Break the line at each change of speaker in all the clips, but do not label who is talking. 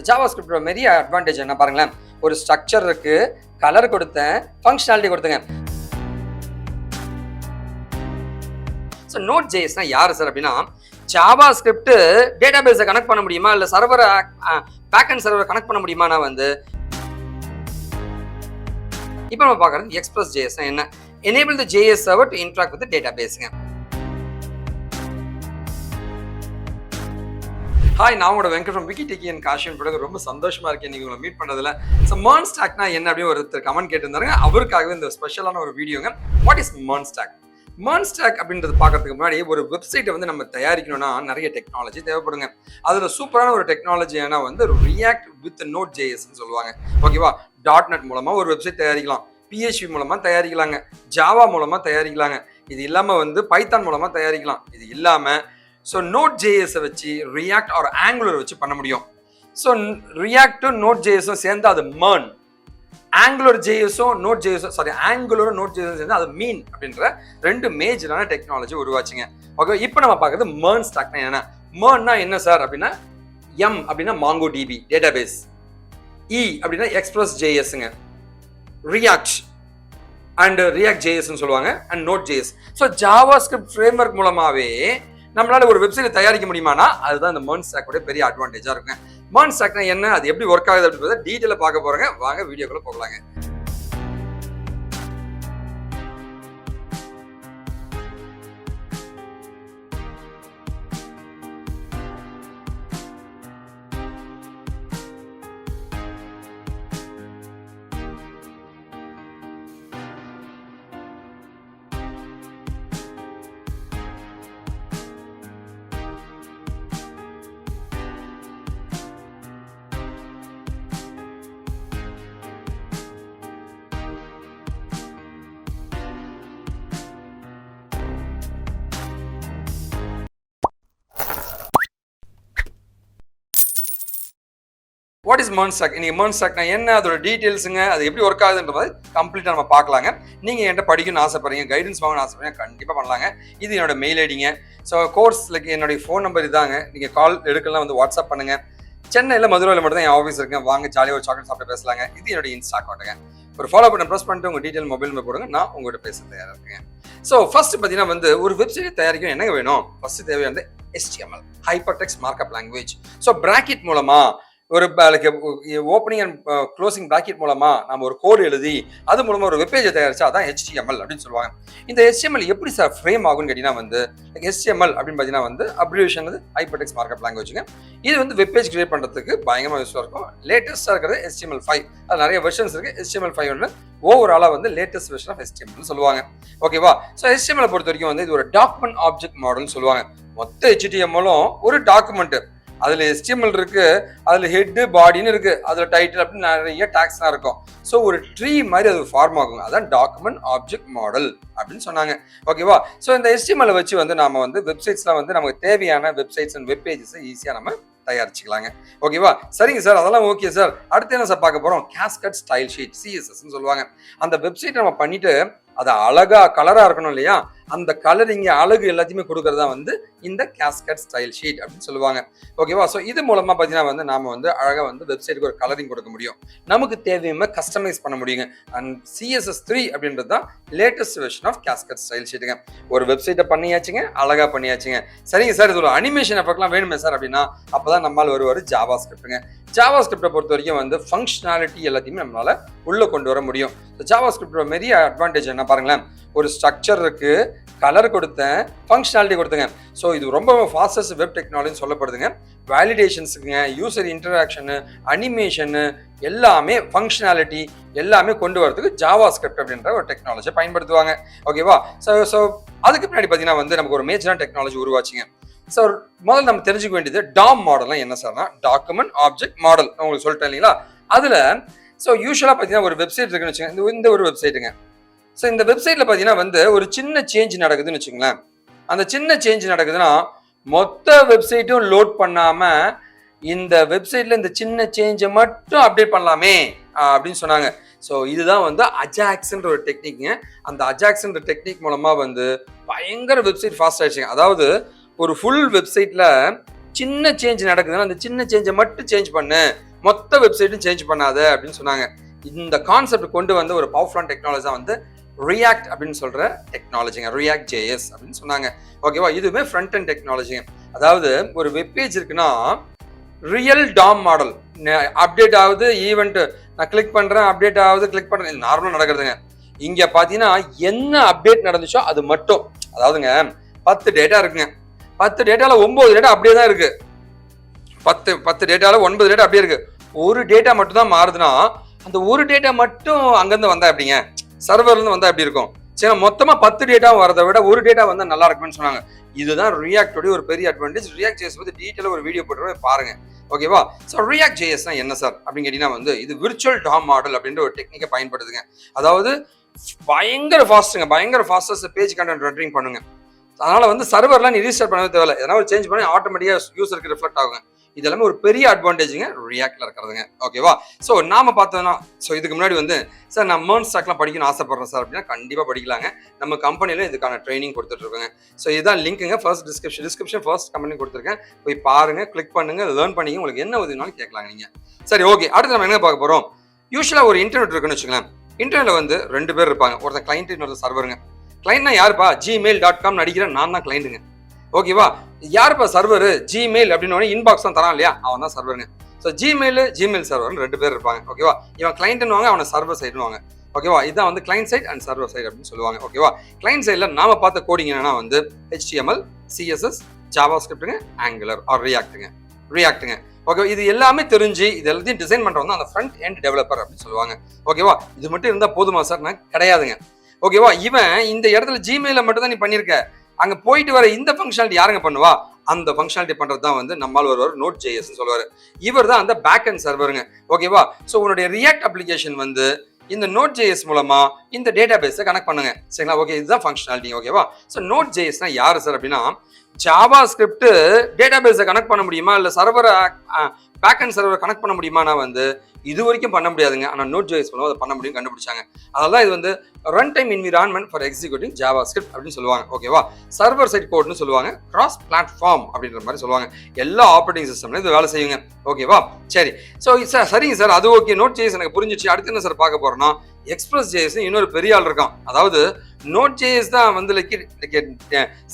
ஜாவாஸ்கிரிப்டோட பெரிய அட்வான்டேஜ் என்ன பாருங்களேன். ஒரு ஸ்ட்ரக்சர் இருக்கு, கலர் கொடுத்தேன், ஃபங்க்ஷனாலிட்டி கொடுத்தேங்க. ஸோ நோட் ஜேஎஸ்னா யாரு சார் அப்படின்னா, ஜாவாஸ்கிரிப்ட் டேட்டாபேஸை கனெக்ட் பண்ண முடியுமா, இல்லை சர்வரை பேக்கெண்ட் சர்வரை கனெக்ட் பண்ண முடியுமா? நான் வந்து இப்போ நம்ம பார்க்குறது எக்ஸ்பிரஸ் ஜேஎஸ் என்ன, enable the JS server to interact with டேட்டாபேஸ்ங்க. ஹாய், நான் உங்களோட வெங்கட் ஃப்ரம் விக்கிடெக்கி அண்ட் காஷியன் பிறகு ரொம்ப சந்தோஷமா இருக்கேன் நீங்கள் உங்களை மீட் பண்ணதில்ல. ஸோ மர்ன் ஸ்டாக்னா என்ன அப்படின்னு ஒருத்தர் கமெண்ட் கேட்டிருந்தாருங்க. அவருக்காகவே இந்த ஸ்பெஷலான ஒரு வீடியோங்க. What is MERN stack? MERN stack அப்படின்றது பார்க்கறதுக்கு முன்னாடி ஒரு வெப்சைட்டை வந்து நம்ம தயாரிக்கணும்னா நிறைய டெக்னாலஜி தேவைப்படுங்க. அதில் சூப்பரான ஒரு டெக்னாலஜினா வந்து ரியாக்ட் வித் நோட் ஜேஎஸ்ன்னு சொல்லுவாங்க. ஓகேவா? .NET மூலமாக ஒரு வெப்சைட் தயாரிக்கலாம், PHP மூலமாக தயாரிக்கலாங்க, ஜாவா மூலமாக தயாரிக்கலாங்க, இது இல்லாமல் வந்து பைத்தான் மூலமாக தயாரிக்கலாம். இது இல்லாமல் ஸோ நோட் ஜேஎஸை வச்சு ரியாக்ட் ஆர் ஆங்குலர் வச்சு பண்ண முடியும். ஸோ ரியாக்டும் நோட் ஜேஎஸும் சேர்ந்து அது மர்ன், ஆங்குலர் ஜேஎஸும் நோட் ஜேஎஸும் ஆங்குலரும் நோட் ஜேஎஸும் சேர்ந்து அது மீன் அப்படின்ற ரெண்டு மேஜரான டெக்னாலஜி உருவாச்சுங்க. ஓகே, இப்போ நம்ம பார்க்குறது மர்ன் ஸ்டாக்னா என்ன. மர்ன்னா என்ன சார் அப்படின்னா, எம் அப்படின்னா mongodb டேட்டாபேஸ், இ அப்படின்னா எக்ஸ்பிரஸ் ஜேஎஸ்ங்க, ரியாக்ட் அண்ட் ரியாக்ட் ஜேஎஸ்ன்னு சொல்லுவாங்க, and node JS. So JavaScript framework மூலமாகவே நம்மளால ஒரு வெப்சைட் தயாரிக்க முடியுமானா அதுதான் இந்த மர்ன் ஸ்டாக்கோட பெரிய அட்வான்டேஜா இருக்குங்க. மர்ன் ஸ்டாக்னா என்ன, அது எப்படி ஒர்க் ஆகுது அப்படின்றத டீட்டெயிலா பார்க்க போறேங்க. வாங்க வீடியோக்குள்ள போகலாங்க. What is MERN stack? இன்னைக்கு மர்ன் ஸ்டாக்னா என்ன, அதோட டீட்டெயில்ஸுங்க, அது எப்படி ஒர்க் ஆகுதுன்ற மாதிரி கம்ப்ளீட்டாக நம்ம பார்க்கலாங்க. நீங்கள் என்கிட்ட படிக்கணும்னு ஆசைப்படுறீங்க, கைடன்ஸ் வாங்கணும்னு ஆசைப்படுறீங்க, கண்டிப்பாக பண்ணலாங்க. இது என்னோட மெயில் ஐடிங்க. ஸோ கோர்ஸ்க்கு என்னுடைய ஃபோன் நம்பர் இதாங்க. நீங்கள் கால் எடுக்கலாம், வந்து வாட்ஸ்அப் பண்ணுங்கள். சென்னையில் மதுரையில் மட்டும் தான் என் ஆஃபீஸ் இருக்கேன். வாங்க ஜாலியாக ஒரு சாக்லேட் சாப்பிட்டு பேசலாங்க. இது என்னோட இன்ஸ்டா அக்கௌண்ட்டுங்க. ஒரு ஃபாலோ பண்ண ப்ரெஸ் பண்ணிட்டு உங்கள் டீட்டெயில் மொபைல் நம்பர் போடுங்க, நான் உங்கள்கிட்ட பேச தயாராக இருக்கேன். ஸோ ஃபர்ஸ்ட் பார்த்தீங்கன்னா வந்து ஒரு வெப்சைட் தயாரிக்கும் என்னங்க வேணும்? ஃபர்ஸ்ட் தேவையானது HTML, hyper text markup language. So bracket மூலமா ஒரு ஓப்பனிங் அண்ட் க்ளோசிங் பிராக்கெட் மூலமா நம்ம ஒரு கோடு எழுதி அது மூலமா ஒரு வெப்பேஜை தயாரிச்சா அதான் HTML அப்படின்னு சொல்லுவாங்க. இந்த HTML எப்படி சார் ஃப்ரேம் ஆகும்னு கேட்டீங்கன்னா வந்து HTML அப்படின்னு பார்த்தீங்கன்னா வந்து அப்ரிவேஷன் வந்து ஹைப்பர் டெக்ஸ்ட் மார்க்அப் லாங்குவேஜுங்க. இது வந்து வெப்பேஜ் கிரியேட் பண்ணுறதுக்கு பயங்கரமாக யூஸ்ஃபுல்லாக இருக்கும். லேட்டஸ்ட்டாக இருக்கிறது HTML5. அது நிறைய வெர்ஷன்ஸ் இருக்கு. HTML5 ஓவராலாக வந்து லேட்டஸ்ட் வெர்ஷன் ஆஃப் HTML சொல்லுவாங்க. ஓகேவா? ஸோ HTML பொறுத்த வரைக்கும் வந்து இது ஒரு டாக்குமெண்ட் ஆப்ஜெக்ட் மாடல்னு சொல்லுவாங்க. மொத்த HTML-ம் ஒரு டாக்குமெண்ட். அதுல HTML இருக்கு, அதுல ஹெட் பாடின்னு இருக்கு, அதுல டைட்டில் அப்படின்னு நிறைய டாக்ஸ்லாம் இருக்கும். ஸோ ஒரு ட்ரீ மாதிரி அது ஃபார்ம் ஆகும். அதான் டாக்குமெண்ட் ஆப்ஜெக்ட் மாடல் அப்படின்னு சொன்னாங்க. ஓகேவா? ஸோ இந்த HTML வச்சு வந்து நாம வந்து வெப்சைட்ஸ்லாம் வந்து நமக்கு தேவையான வெப்சைட்ஸ் அண்ட் வெப் பேஜஸ் ஈஸியாக நம்ம தயாரிச்சுக்கலாங்க. ஓகேவா? சரிங்க சார், அதெல்லாம் ஓகே சார். அடுத்து என்ன சார் பார்க்க போறோம்? கேஸ்கட் ஸ்டைல் ஷீட், CSSன்னு சொல்லுவாங்க. அந்த வெப்சைட் நம்ம பண்ணிட்டு அது அழகா கலரா இருக்கணும் இல்லையா, அந்த கலரிங்க அழகு எல்லாத்தையுமே கொடுக்கறதா வந்து இந்த கேஸ்கட் ஸ்டைல் ஷீட் அப்படின்னு சொல்லுவாங்க. ஓகேவா? ஸோ இது மூலமா பார்த்தீங்கன்னா வந்து நாம வந்து அழகா வந்து வெப்சைட்டுக்கு ஒரு கலரிங் கொடுக்க முடியும், நமக்கு தேவையுமே கஸ்டமைஸ் பண்ண முடியுங்க. அண்ட் CSS3 அப்படின்றது தான் latest version of cascade style ஷீட்டுங்க. ஒரு வெப்சைட்டை பண்ணியாச்சுங்க, அழகா பண்ணியாச்சுங்க. சரிங்க சார், இது ஒரு அனிமேஷன் எஃபெக்ட்லாம் வேணுமே சார் அப்படின்னா அப்பதான் நம்மால் வருவார் ஜாவா ஸ்கிரிப்டுங்க. ஜாவா ஸ்கிரிப்டை பொறுத்த வரைக்கும் வந்து ஃபங்க்ஷனாலிட்டி எல்லாத்தையுமே நம்மளால உள்ள கொண்டு வர முடியும். ஜாவா ஸ்கிரிப்டோட பெரிய அட்வான்டேஜ் என்ன பாருங்களேன். ஒரு ஸ்ட்ரக்சர் இருக்கு, கலர் கொடுத்தேன், ஃபங்க்ஷனாலிட்டி கொடுத்தேங்க. ஸோ இது ரொம்ப ஃபாஸ்டஸ்ட் வெப் டெக்னாலஜின்னு சொல்லப்படுதுங்க. வேலிடேஷன்ஸுக்குங்க, யூசர் இன்டராக்ஷனு, அனிமேஷனு எல்லாமே ஃபங்க்ஷனாலிட்டி எல்லாமே கொண்டு வரதுக்கு ஜாவா ஸ்கிரிப்ட் அப்படின்ற ஒரு டெக்னாலஜியை பயன்படுத்துவாங்க. ஓகேவா? ஸோ அதுக்கு பின்னாடி பார்த்தீங்கன்னா வந்து நமக்கு ஒரு மேஜரான டெக்னாலஜி உருவாச்சுங்க. ஸோ முதல்ல நம்ம தெரிஞ்சுக்க வேண்டியது டாம் மாடல்லாம் என்ன சார்னா, டாக்குமெண்ட் ஆப்ஜெக்ட் மாடல். உங்களுக்கு சொல்லிட்டேன் இல்லைங்களா? அதில் ஸோ யூஸ்வலாக பார்த்தீங்கன்னா ஒரு வெப்சைட் இருக்குன்னு வச்சுக்கோங்க. இந்த ஒரு வெப்சைட்டுங்க. ஸோ இந்த வெப்சைட்டில் பார்த்தீங்கன்னா வந்து ஒரு சின்ன சேஞ்ச் நடக்குதுன்னு வச்சுங்களேன். அந்த சின்ன சேஞ்ச் நடக்குதுன்னா மொத்த வெப்சைட்டும் லோட் பண்ணாமல் இந்த வெப்சைட்டில் இந்த சின்ன சேஞ்சை மட்டும் அப்டேட் பண்ணலாமே அப்படின்னு சொன்னாங்க. ஸோ இதுதான் வந்து அஜாக்ஸ்ன்ற ஒரு டெக்னிக்ங்க. அந்த அஜாக்ஸ்ன்ற டெக்னிக் மூலமாக வந்து பயங்கர வெப்சைட் ஃபாஸ்ட் ஆயிடுச்சுங்க. அதாவது ஒரு ஃபுல் வெப்சைட்டில் சின்ன சேஞ்ச் நடக்குதுன்னா அந்த சின்ன சேஞ்சை மட்டும் சேஞ்ச் பண்ணு, மொத்த வெப்சைட்டும் சேஞ்ச் பண்ணாத அப்படின்னு சொன்னாங்க. இந்த கான்செப்ட் கொண்டு வந்து ஒரு பவர்ஃபுல்லான டெக்னாலஜி தான் வந்து ரியாக்ட் அப்படின்னு சொல்ற டெக்னாலஜிங்க, ரியாக்ட் ஜேஎஸ் அப்படின்னு சொன்னாங்க. ஓகேவா, இதுவுமே ஃப்ரண்ட் அண்ட் டெக்னாலஜிங்க. அதாவது ஒரு வெப்பேஜ் இருக்குன்னா ரியல் டாம் மாடல் அப்டேட் ஆகுது, ஈவெண்ட் நான் கிளிக் பண்றேன், அப்டேட் ஆகுது, கிளிக் பண்றேன், நார்மலா நடக்கிறதுங்க. இங்க பாத்தீங்கன்னா என்ன அப்டேட் நடந்துச்சோ அது மட்டும், அதாவதுங்க 10 டேட்டா இருக்குங்க, 10 டேட்டால 9 டேட்டா அப்படியே தான் இருக்கு, 10 டேட்டால 9 டேட்டா அப்படியே இருக்கு. ஒரு டேட்டா மட்டும் தான் மாறுதுன்னா அந்த ஒரு டேட்டா மட்டும் அங்கிருந்து வந்தா எப்படிங்க, சர்வர்ல இருந்து வந்தா எப்படி இருக்கும்? சரி, மொத்தமா 10 டேட்டா வரதை விட ஒரு டேட்டா வந்தா நல்லா இருக்கும்னு சொன்னாங்க. இதுதான் ரியாக்டோட ஒரு பெரிய அட்வான்டேஜ். ரியாக்ட் ஜேஎஸ் பத்தி டீடைலா ஒரு வீடியோ போட்டு பாருங்க. ஓகேவா? ஸோ ரியாக்ட் ஜேஎஸ்னா என்ன சார் அப்படின்னு கேட்டீங்கன்னா வந்து இது விர்ச்சுவல் டாம் மாடல் அப்படின்ற ஒரு டெக்னிக்கை பயன்படுத்துங்க. அதாவது பயங்கர ஃபாஸ்டஸ்ட் பேஜ் கண்டென்ட் ரெண்டரிங் பண்ணுங்க. அதனால வந்து சர்வர்லாம் நீ ரீஸ்டார்ட் பண்ணவே தேவையில்ல, எதனா ஒரு சேஞ்ச் பண்ணி ஆட்டோமேட்டிக்கா யூசருக்கு ரிஃப்ளெக்ட் ஆகுங்க. இது எல்லாமே ஒரு பெரிய அட்வான்டேஜுங்க ரியாக்ட்ல இருக்கிறதுங்க. ஓகேவா? ஸோ நாம பார்த்தோம்னா, ஸோ இதுக்கு முன்னாடி வந்து சார் நான் மெர்ன் ஸ்டாக்லாம் படிக்கணும்னு ஆசைப்படுறேன் சார் அப்படின்னா கண்டிப்பா படிக்கலாங்க. நம்ம கம்பெனில இதுக்கான ட்ரைனிங் கொடுத்துட்டு இருக்கோங்க. ஸோ இதுதான் லிங்க்குங்க, ஃபர்ஸ்ட் டிஸ்கிரிப்ஷன் ஃபர்ஸ்ட் கம்பெனி கொடுத்துருக்கேன், போய் பாருங்க, கிளிக் பண்ணுங்க, லேர்ன் பண்ணிங்க, உங்களுக்கு என்ன உதவினாலும் கேட்கலாங்க நீங்க. சரி, ஓகே, அடுத்து நம்ம என்ன பார்க்க போறோம்? யூஸ்வலா ஒரு இன்டர்நெட் இருக்குன்னு வச்சுக்கலாம். இன்டர்நெட்ல வந்து 2 பேர் இருப்பாங்க, ஒருத்தர் கிளைண்ட், இன்னொரு சர்வருங்க. கிளைண்ட்னா யாருப்பா? gmail.com நடிக்கிற நான் தான் கிளைண்ட்டுங்க. ஓகேவா? யாருப்பா சர்வர்? ஜிமெயில் அப்படின்னு இன்பாக்ஸ் தான் தரான் இல்லையா, அவன் தான் சர்வருங்க. ஸோ ஜிமெயில் சர்வர் 2 பேர் இருப்பாங்க. ஓகேவா? இவன் கிளைண்ட்னுவாங்க, அவனை சர்வர் சைடுவாங்க. ஓகேவா? இதான் வந்து client side and server side அப்படின்னு சொல்லுவாங்க. ஓகேவா? கிளைண்ட் சைடில் நாம பார்த்த கோடிங் என்னன்னா வந்து HTML, CSS, ஜாவா ஸ்கிரிப்டுங்க, ஆங்குலர் ஆர் ரியாக்ட்டுங்க. ஓகே, இது எல்லாமே தெரிஞ்சு இது எல்லாத்தையும் டிசைன் பண்றவங்க அந்த ஃப்ரண்ட் எண்ட் டெவலப்பர் அப்படின்னு சொல்லுவாங்க. ஓகேவா? இது மட்டும் இருந்தா போதுமா சார்? கிடையாதுங்க. ஓகேவா? இவன் இந்த இடத்துல ஜிமெயில மட்டும் தான் நீ பண்ணிருக்க, அங்க போயிட்டு வர இந்த ஃபங்க்ஷனாலிட்டி யாருங்க பண்ணுவா? அந்த ஃபங்க்ஷனாலிட்டி பண்றது தான் வந்து நம்மால் வருவார் நோட் ஜேஎஸ் சொல்லுவாரு. இவர் தான் அந்த பேக் அண்ட் சர்வருங்க. ஓகேவா? ஸோ உன்னுடைய ரியாக்ட் அப்ளிகேஷன் வந்து இந்த நோட் ஜேஎஸ் மூலமா இந்த டேட்டா பேஸை கனெக்ட் பண்ணுங்க. சரிங்களா? ஓகே, இதுதான் ஃபங்க்ஷனாலிட்டி. ஓகேவா? ஸோ நோட் ஜேஎஸ்னா யாரு சார் அப்படின்னா, ஜாவா ஸ்கிரிப்ட் டேட்டா பேஸை கனெக்ட் பண்ண முடியுமா, இல்ல சர்வரை பேக் அண்ட் சர்வரை கனெக்ட் பண்ண முடியுமானா வந்து இது வரைக்கும் பண்ண முடியாதுங்க. ஆனால் நோட் ஜேஎஸ் மூலம் அதை பண்ண முடியும் கண்டுபிடிச்சாங்க. அதனால இது வந்து run time environment for executing Java script அப்படின்னு சொல்லுவாங்க. ஓகேவா? சர்வர் சைட் கோட்னு சொல்லுவாங்க, கிராஸ் பிளாட்ஃபார்ம் அப்படின்ற மாதிரி சொல்லுவாங்க. எல்லா ஆப்ரேட்டிங் சிஸ்டம்ல இது வேலை செய்யுங்க. ஓகேவா? சரி, ஸோ சார் சரிங்க சார், அது ஓகே, நோட் ஜேஎஸ் எனக்கு புரிஞ்சிச்சு. அடுத்து என்ன சார் பார்க்க போறோம்னா, எக்ஸ்பிரஸ் ஜேஎஸ் இன்னொரு பெரிய ஆள் இருக்கான். அதாவது நோட் ஜேஎஸ் தான் வந்து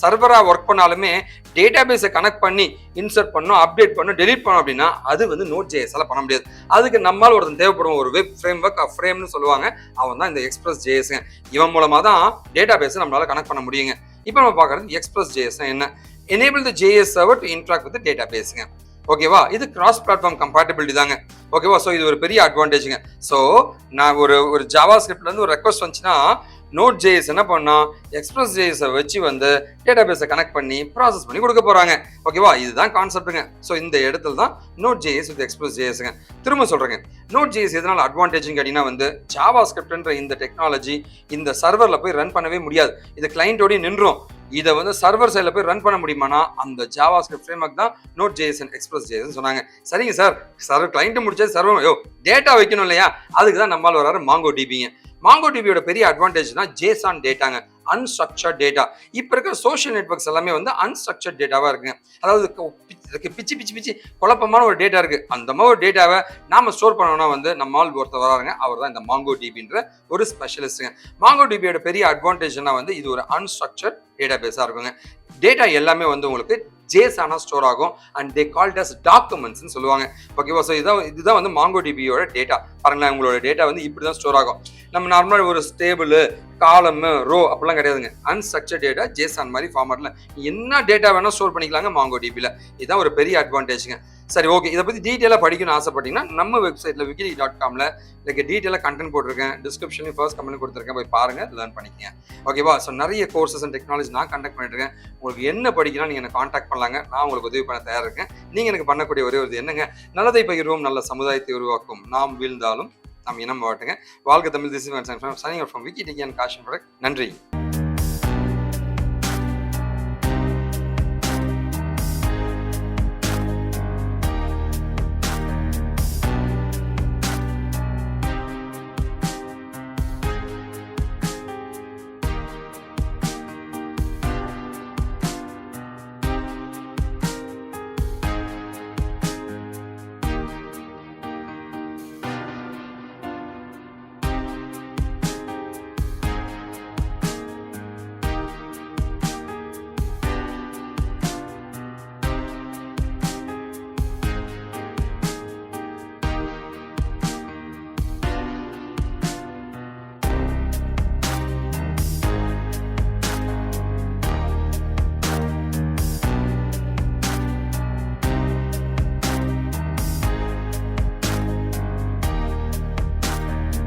சர்வரா ஒர்க் பண்ணாலுமே டேட்டா பேஸை கனெக்ட் பண்ணி இன்சர்ட் பண்ணும், அப்டேட் பண்ணும், டெலிட் பண்ணும் அப்படின்னா அது வந்து நோட் ஜேஎஸ்ல பண்ண முடியாது. அதுக்கு நம்மால் ஒருத்தன் தேவைப்படும், ஒரு வெப் ஃப்ரேம்வொர்க் ஃப்ரேம்னு சொல்லுவாங்க, அவன் தான் இந்த எக்ஸ்பிரஸ் ஜேஎஸ். இவன் மூலமா தான் டேட்டா பேஸை நம்மளால கனெக்ட் பண்ண முடியுங்க. இப்போ நம்ம பார்க்கறது எக்ஸ்பிரஸ் ஜேஎஸ் என்ன? Enable the JS server to interact with data பேஸுங்க. ஓகேவா? இது கிராஸ் பிளாட்ஃபார்ம் கம்பேட்டபிலிட்டி தாங்க. ஓகேவா? ஸோ இது ஒரு பெரிய அட்வான்டேஜுங்க. ஸோ நான் ஒரு ஜாவா ஸ்கிரிப்ட்ல இருந்து ஒரு ரெக்வஸ்ட் வந்துச்சுன்னா நோட் ஜேஎஸ் என்ன பண்ணா, எக்ஸ்பிரஸ் ஜேஎஸை வச்சு வந்து டேட்டா பேஸை கனெக்ட் பண்ணி ப்ராசஸ் பண்ணி கொடுக்க போறாங்க. ஓகேவா? இதுதான் கான்செப்ட்டுங்க. ஸோ இந்த இடத்துல தான் நோட் ஜேஎஸ் வித் எக்ஸ்பிரஸ் ஜேஎஸ்ங்க. திரும்ப சொல்றேங்க, நோட் ஜேஎஸ் எதனால அட்வான்டேஜ்னு கேட்டீங்கன்னா வந்து ஜாவா ஸ்கிரிப்ட்ன்ற இந்த டெக்னாலஜி இந்த சர்வர்ல போய் ரன் பண்ணவே முடியாது, இது கிளைண்டோடய நின்றும். இதை வந்து சர்வர் சைடில் போய் ரன் பண்ண முடியுமானா அந்த ஜாவா ஸ்கிரிப்ட் ஃப்ரேம்வொர்க் தான் node JS and express JS சொன்னாங்க. சரிங்க சார், சர்வர் கிளைண்ட் முடிச்சது சர்வர் டேட்டா வைக்கணும் இல்லையா, அதுக்கு தான் நம்மால் வராரு mongodbங்க. mongodbயோட பெரிய அட்வான்டேஜ் தான் ஜேசான் டேட்டாங்க, அன்ஸ்ட்ரக்சர்ட் டேட்டா. இப்போ இருக்கிற சோஷியல் நெட்வொர்க்ஸ் எல்லாமே வந்து அன்ஸ்ட்ரக்சர்ட் டேட்டாவா இருக்குங்க. அதாவது பிச்சு குழப்பமான ஒரு டேட்டா இருக்கு. அந்த மாதிரி ஒரு டேட்டாவை நாம ஸ்டோர் பண்ணோம்னா வந்து நம்மால் ஒருத்தர் வராருங்க, அவர் தான் இந்த mongodbன்ற ஒரு ஸ்பெஷலிஸ்ட்டுங்க. mongodbயோட பெரிய அட்வான்டேஜ்னா வந்து இது ஒரு அன்ஸ்ட்ரக்சர்ட் டேட்டா பேஸா இருக்குங்க. டேட்டா எல்லாமே வந்து உங்களுக்கு ஜேசானா ஸ்டோர் ஆகும் அண்ட் தே கால்ட் அஸ் டாக்குமெண்ட்ஸ்னு சொல்லுவாங்க. ஓகேவா? ஸோ இதுதான் வந்து mongodbயோட டேட்டா. பாருங்களேன், உங்களோட டேட்டா வந்து இப்படி தான் ஸ்டோர் ஆகும். நம்ம நார்மலாக ஒரு ஸ்டேபிள், காலம், ரோ அப்படிலாம் கிடையாதுங்க. அன்ஸ்ட்ரக்சர்ட் டேட்டா ஜேசான் மாதிரி ஃபார்மேட்ல என்ன டேட்டா வேணா ஸ்டோர் பண்ணிக்கலாங்க mongodbல. இதுதான் ஒரு பெரிய அட்வான்டேஜுங்க. சரி, ஓகே, இதை பற்றி டீட்டெயிலாக படிக்கணும்னு ஆசைப்பட்டீங்கன்னா நம்ம வெப்சைட்டில் wiki.comல டீட்டெயிலாக கண்டென்ட் போட்டிருக்கேன், டிஸ்கிரிப்ஷன்லையும் ஃபர்ஸ்ட் கமெண்ட் கொடுத்துருக்கேன், போய் பாருங்க, லேர்ன் பண்ணிக்கங்க. ஓகேவா? ஸோ நிறைய கோர்சஸ் அண்ட் டெக்னாலஜி நான் கண்டக்ட் பண்ணிட்டு இருக்கேன். உங்களுக்கு என்ன படிக்கணும் நீங்கள் என்ன கான்டாக்ட் பண்ணலாங்க, நான் உங்களுக்கு உதவி பண்ண தயாராக இருக்கேன். நீங்கள் எனக்கு பண்ணக்கூடிய ஒரே ஒரு என்னங்க, நல்லதை பகிர்வோம், நல்ல சமுதாயத்தை உருவாக்கும், நாம் வீழ்ந்தாலும் நாம் இனம் வாட்டுங்க. வாழ்க தமிழ். This is signing off from Wikitechy and காஷன் ப்ராடக்ட். நன்றி.